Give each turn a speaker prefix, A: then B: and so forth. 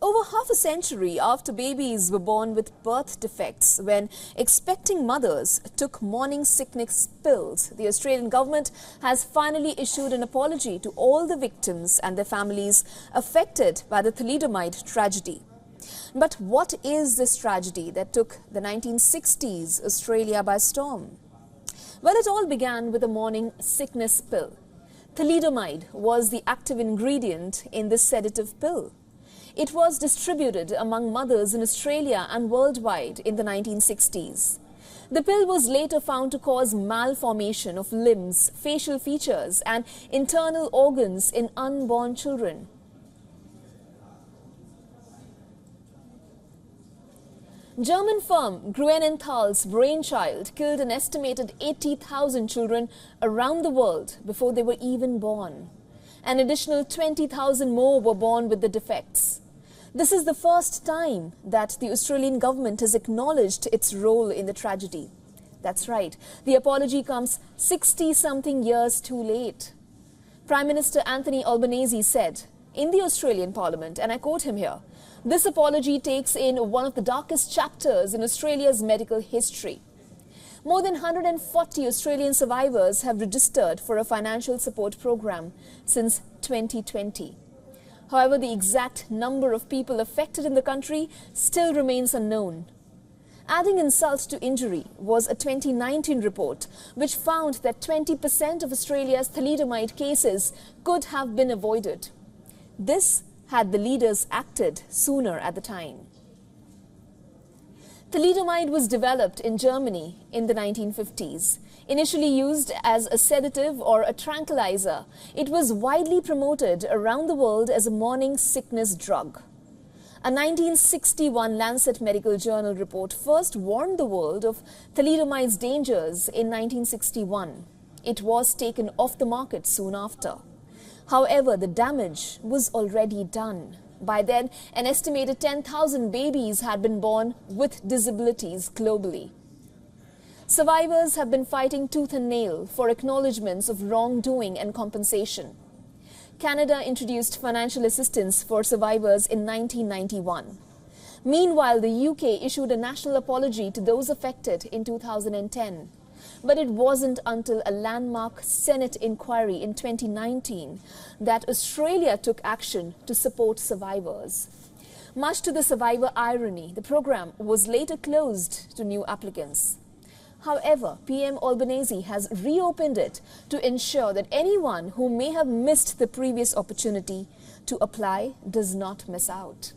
A: Over half a century after babies were born with birth defects, when expecting mothers took morning sickness pills, the Australian government has finally issued an apology to all the victims and their families affected by the thalidomide tragedy. But what is this tragedy that took the 1960s Australia by storm? Well, it all began with a morning sickness pill. Thalidomide was the active ingredient in this sedative pill. It was distributed among mothers in Australia and worldwide in the 1960s. The pill was later found to cause malformation of limbs, facial features and internal organs in unborn children. German firm Grünenthal's brainchild killed an estimated 80,000 children around the world before they were even born. An additional 20,000 more were born with the defects. This is the first time that the Australian government has acknowledged its role in the tragedy. That's right, the apology comes 60-something years too late. Prime Minister Anthony Albanese said in the Australian Parliament, and I quote him here, "This apology takes in one of the darkest chapters in Australia's medical history." More than 140 Australian survivors have registered for a financial support program since 2020. However, the exact number of people affected in the country still remains unknown. Adding insult to injury was a 2019 report which found that 20% of Australia's thalidomide cases could have been avoided. This had the leaders acted sooner at the time. Thalidomide was developed in Germany in the 1950s. Initially used as a sedative or a tranquilizer, it was widely promoted around the world as a morning sickness drug. A 1961 Lancet Medical Journal report first warned the world of thalidomide's dangers in 1961. It was taken off the market soon after. However, the damage was already done. By then, an estimated 10,000 babies had been born with disabilities globally. Survivors have been fighting tooth and nail for acknowledgements of wrongdoing and compensation. Canada introduced financial assistance for survivors in 1991. Meanwhile, the UK issued a national apology to those affected in 2010. But it wasn't until a landmark Senate inquiry in 2019 that Australia took action to support survivors. Much to the survivor irony, the program was later closed to new applicants. However, PM Albanese has reopened it to ensure that anyone who may have missed the previous opportunity to apply does not miss out.